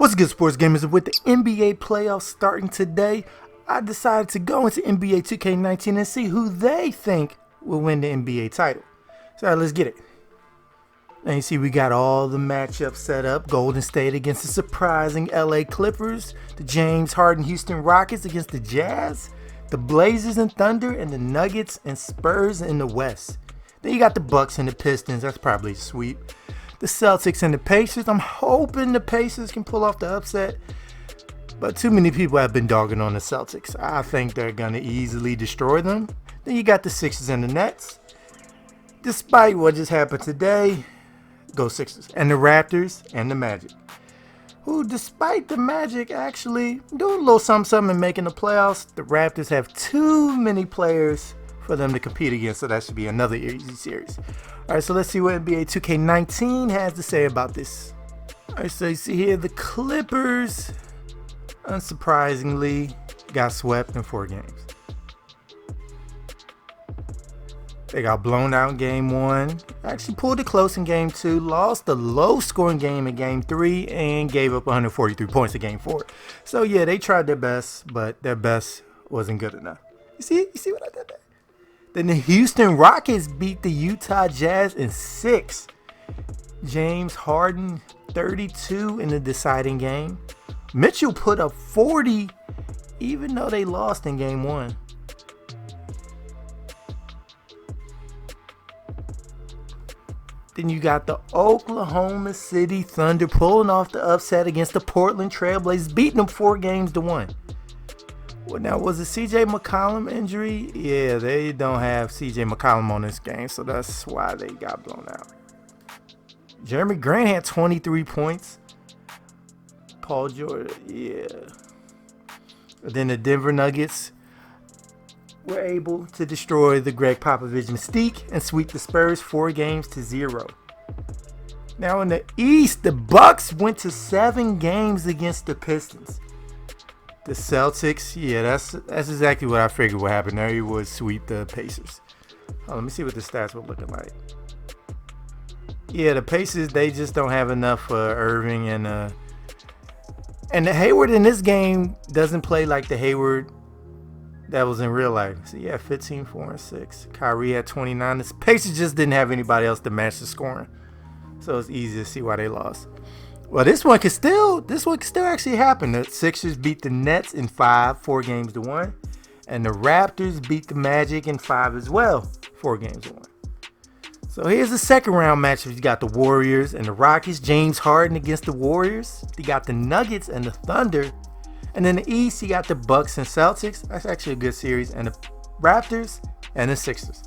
What's good, sports gamers? With the NBA playoffs starting today, I decided to go into NBA2K19 and see who they think will win the NBA title. So let's get it. Now you see we got all the matchups set up. Golden State against the surprising LA Clippers. The James Harden Houston Rockets against the Jazz. The Blazers and Thunder, and the Nuggets and Spurs in the West. Then you got the Bucks and the Pistons. That's probably a sweep. The Celtics and the Pacers. I'm hoping the Pacers can pull off the upset. But too many people have been dogging on the Celtics. I think they're going to easily destroy them. Then you got the Sixers and the Nets. Despite what just happened today, go Sixers. And the Raptors and the Magic. Who, despite the Magic actually doing a little something and making the playoffs, the Raptors have too many players for them to compete against, so that should be another easy series. Alright, so let's see what NBA 2K19 has to say about this. Alright, so you see here the Clippers, unsurprisingly, got swept in 4 games. They got blown out in game 1, actually pulled it close in game 2, lost the low scoring game in game 3, and gave up 143 points in game 4. So yeah, they tried their best, but their best wasn't good enough. You see what I did there? Then the Houston Rockets beat the Utah Jazz in 6. James Harden 32 in the deciding game. Mitchell put up 40 even though they lost in game 1. Then you got the Oklahoma City Thunder pulling off the upset against the Portland Trailblazers, beating them 4-1. Well, now, was it CJ McCollum injury? Yeah, they don't have CJ McCollum on this game, so that's why they got blown out. Jeremy Grant had 23 points. Paul George, yeah. Then the Denver Nuggets were able to destroy the Greg Popovich mystique and sweep the Spurs 4-0. Now in the East, the Bucks went to 7 games against the Pistons. The Celtics, yeah, that's exactly what I figured would happen. There he would sweep the Pacers. Let me see what the stats were looking like. Yeah, the Pacers, they just don't have enough for Irving and the Hayward in this game doesn't play like the Hayward that was in real life. So yeah, 15, 4, and 6. Kyrie had 29. The Pacers just didn't have anybody else to match the scoring. So it's easy to see why they lost. Well, this one could still actually happen. The Sixers beat the Nets in 5, 4-1. And the Raptors beat the Magic in 5 as well, 4-1. So here's the second round matchup. You got the Warriors and the Rockets. James Harden against the Warriors. You got the Nuggets and the Thunder. And in the East, you got the Bucks and Celtics. That's actually a good series. And the Raptors and the Sixers.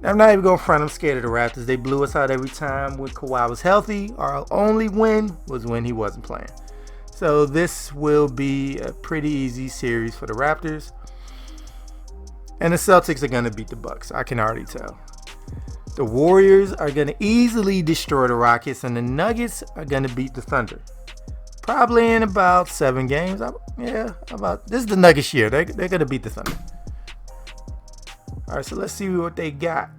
Now, I'm not even going to front. I'm scared of the Raptors. They blew us out every time when Kawhi was healthy. Our only win was when he wasn't playing. So this will be a pretty easy series for the Raptors. And the Celtics are going to beat the Bucks. I can already tell. The Warriors are going to easily destroy the Rockets. And the Nuggets are going to beat the Thunder. Probably in about 7 games. This is the Nuggets year. They're going to beat the Thunder. All right, so let's see what they got.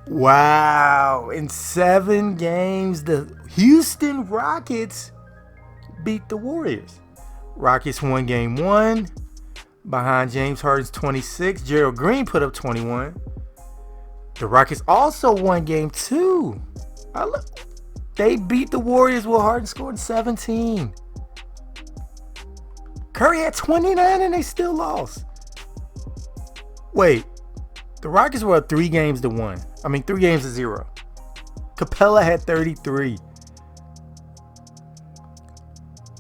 Wow. In 7 games, the Houston Rockets beat the Warriors. Rockets won game 1 behind James Harden's 26. Gerald Green put up 21. The Rockets also won game 2. They beat the Warriors with Harden scoring 17. Curry had 29 and they still lost. Wait, the Rockets were up 3-1. 3-0. Capella had 33.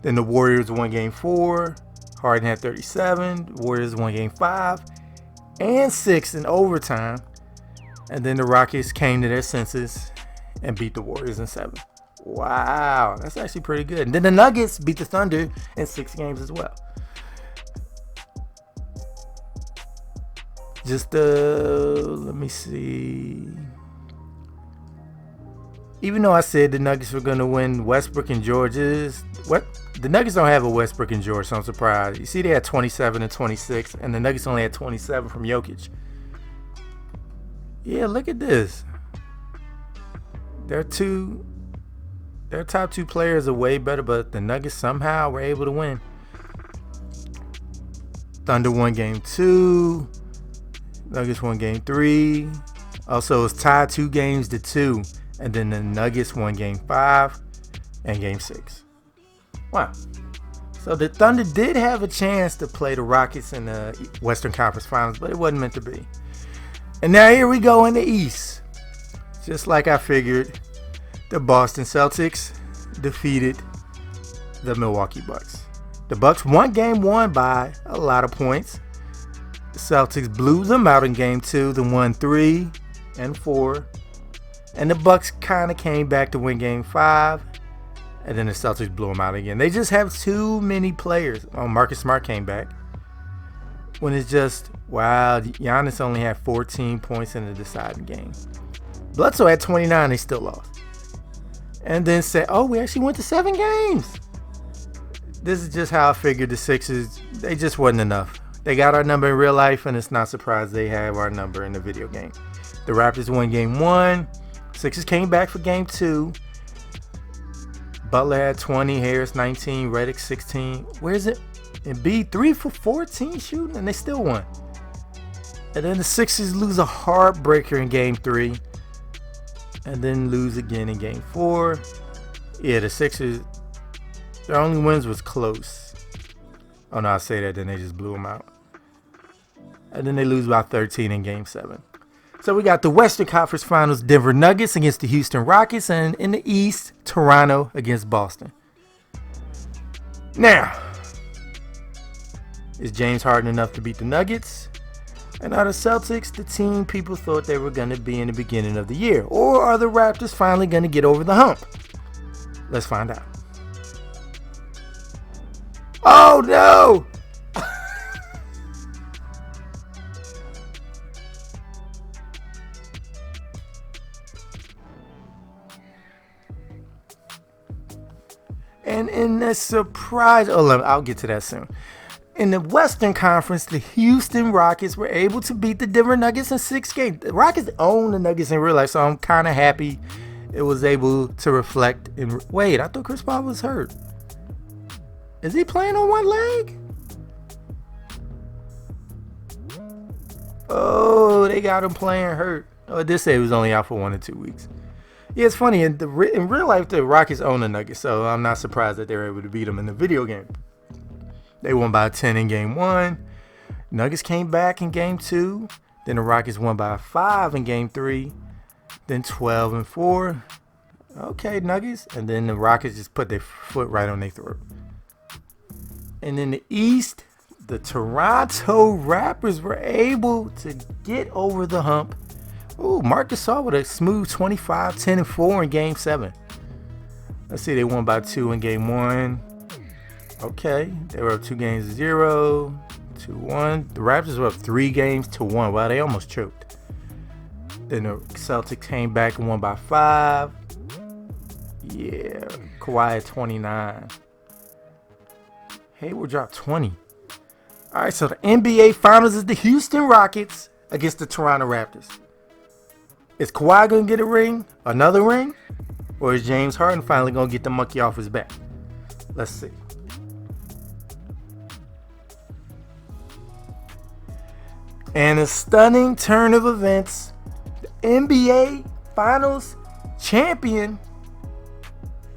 Then the Warriors won game 4. Harden had 37. The Warriors won game 5 and 6 in overtime. And then the Rockets came to their senses and beat the Warriors in 7. Wow, that's actually pretty good. And then the Nuggets beat the Thunder in 6 games as well. Let me see. Even though I said the Nuggets were going to win, Westbrook and George's. The Nuggets don't have a Westbrook and George, so I'm surprised. You see, they had 27 and 26, and the Nuggets only had 27 from Jokic. Yeah, look at this. Their top two players are way better, but the Nuggets somehow were able to win. Thunder won game 2. Nuggets won game 3. Also, it was tied 2-2. And then the Nuggets won game 5 and game 6. Wow. So the Thunder did have a chance to play the Rockets in the Western Conference Finals, but it wasn't meant to be. And now here we go in the East. Just like I figured, the Boston Celtics defeated the Milwaukee Bucks. The Bucks won game 1 by a lot of points. The Celtics blew them out in game 2. They won 3 and 4. And the Bucks kind of came back to win game 5. And then the Celtics blew them out again. They just have too many players. Marcus Smart came back. When it's just, wow, Giannis only had 14 points in the deciding game. Bledsoe had 29. They still lost. And then said, oh, we actually went to 7 games. This is just how I figured the Sixers, they just wasn't enough. They got our number in real life, and it's not surprised they have our number in the video game. The Raptors won game 1. Sixers came back for game 2. Butler had 20, Harris 19, Redick 16. Where's it? Embiid 3 for 14 shooting, and they still won. And then the Sixers lose a heartbreaker in game 3. And then lose again in game 4. Yeah, the Sixers, their only wins was close. Oh no, I say that, then they just blew them out. And then they lose by 13 in game 7. So we got the Western Conference Finals, Denver Nuggets against the Houston Rockets, and in the East, Toronto against Boston. Now, is James Harden enough to beat the Nuggets? And are the Celtics the team people thought they were going to be in the beginning of the year? Or are the Raptors finally going to get over the hump? Let's find out. Oh no! And in the surprise, I'll get to that soon. In the Western Conference, the Houston Rockets were able to beat the Denver Nuggets in 6 games. The Rockets own the Nuggets in real life, so I'm kind of happy it was able to reflect. Wait, I thought Chris Paul was hurt. Is he playing on one leg? Oh, they got him playing hurt. Oh, this say he was only out for 1 or 2 weeks. Yeah, it's funny. In real life, the Rockets own the Nuggets, so I'm not surprised that they were able to beat them in the video game. They won by 10 in game 1. Nuggets came back in game 2. Then the Rockets won by 5 in game 3. Then 12 and 4. Okay, Nuggets. And then the Rockets just put their foot right on their throat. And in the East, the Toronto Raptors were able to get over the hump. Ooh, Marc Gasol with a smooth 25, 10, and 4 in game 7. Let's see, they won by 2 in game 1. Okay, they were up 2-0, 2-1. The Raptors were up 3-1. Wow, they almost choked. Then the Celtics came back and won by 5. Yeah, Kawhi at 29. Hayward dropped 20. All right, so the NBA Finals is the Houston Rockets against the Toronto Raptors. Is Kawhi going to get a ring? Another ring? Or is James Harden finally going to get the monkey off his back? Let's see. And a stunning turn of events. The NBA Finals champion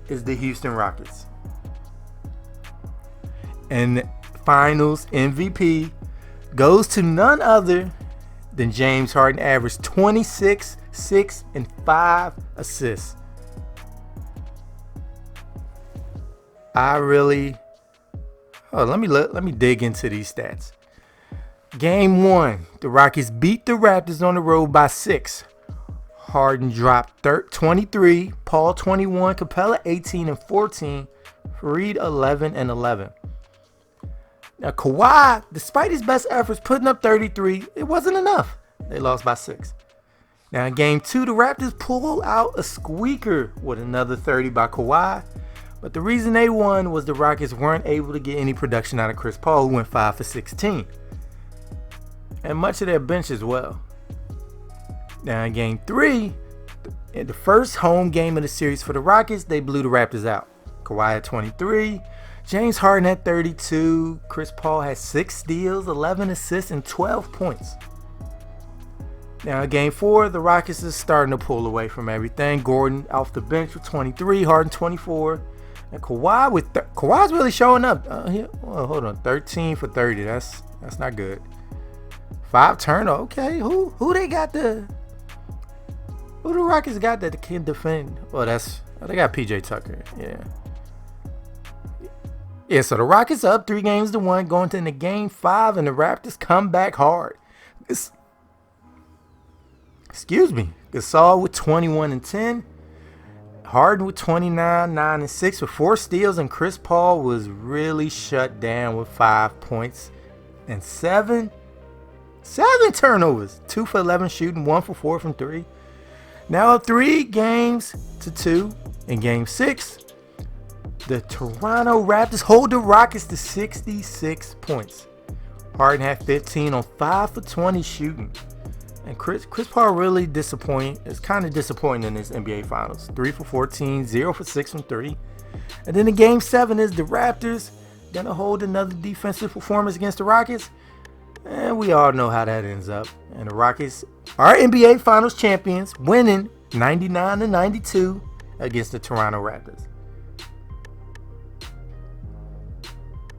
is the Houston Rockets. And Finals MVP goes to none other than James Harden, averaged 26, 6, and 5 assists. Let me dig into these stats. Game 1, the Rockets beat the Raptors on the road by 6. Harden dropped 23, Paul 21, Capella 18 and 14, Fareed 11 and 11. Now Kawhi, despite his best efforts putting up 33, it wasn't enough. They lost by 6. Now in game 2, the Raptors pulled out a squeaker with another 30 by Kawhi. But the reason they won was the Rockets weren't able to get any production out of Chris Paul, who went 5 for 16. And much of their bench as well. Now in game 3, In the first home game of the series for the Rockets, they blew the Raptors out. Kawhi had 23, James Harden had 32, Chris Paul had 6 steals, 11 assists, and 12 points. Now, in Game 4, the Rockets is starting to pull away from everything. Gordon off the bench with 23, Harden 24, and Kawhi Kawhi's really showing up. Hold on, 13 for 30. That's not good. 5 turnovers. Okay, who they got Who the Rockets got that can defend? Well, they got PJ Tucker. Yeah, so the Rockets are up 3-1 going into Game 5, and the Raptors come back hard. Gasol with 21 and 10. Harden with 29, 9 and 6 with 4 steals, and Chris Paul was really shut down with 5 points and 7 turnovers. 2 for 11 shooting, 1 for 4 from 3. Now up 3-2 in Game 6. The Toronto Raptors hold the Rockets to 66 points. Harden had 15 on 5 for 20 shooting. And Chris Paul really disappointing. It's kind of disappointing in this NBA Finals. 3 for 14, 0 for 6 from 3. And then in Game 7 is the Raptors going to hold another defensive performance against the Rockets. And we all know how that ends up. And the Rockets are NBA Finals champions, winning 99-92 against the Toronto Raptors.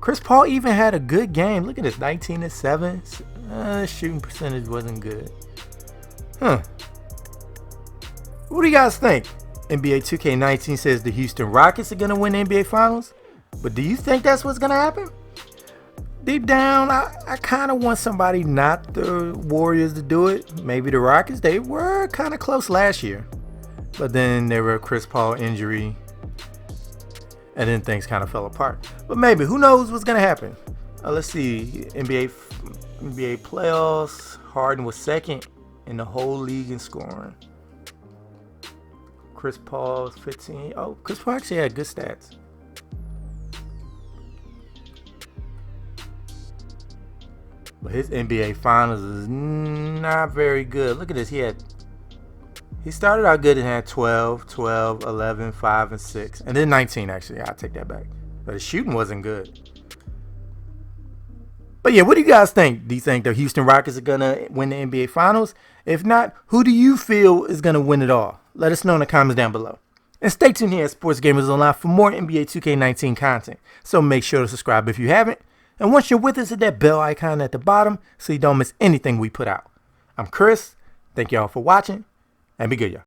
Chris Paul even had a good game. Look at this, 19-7. Shooting percentage wasn't good. What do you guys think? NBA2K19 says the Houston Rockets are going to win the NBA Finals. But do you think that's what's going to happen? Deep down, I kind of want somebody not the Warriors to do it. Maybe the Rockets. They were kind of close last year. But then there were a Chris Paul injury. And then things kind of fell apart. But maybe. Who knows what's going to happen? Let's see. NBA playoffs. Harden was second in the whole league in scoring. Chris Paul was 15. Oh, Chris Paul actually had good stats. But his NBA Finals is not very good. Look at this. He started out good and had 12, 11, 5, and 6. And then 19, actually. I'll take that back. But his shooting wasn't good. But yeah, what do you guys think? Do you think the Houston Rockets are going to win the NBA Finals? If not, who do you feel is going to win it all? Let us know in the comments down below. And stay tuned here at Sports Gamers Online for more NBA 2K19 content. So make sure to subscribe if you haven't. And once you're with us, hit that bell icon at the bottom so you don't miss anything we put out. I'm Chris. Thank y'all for watching. And be good, y'all.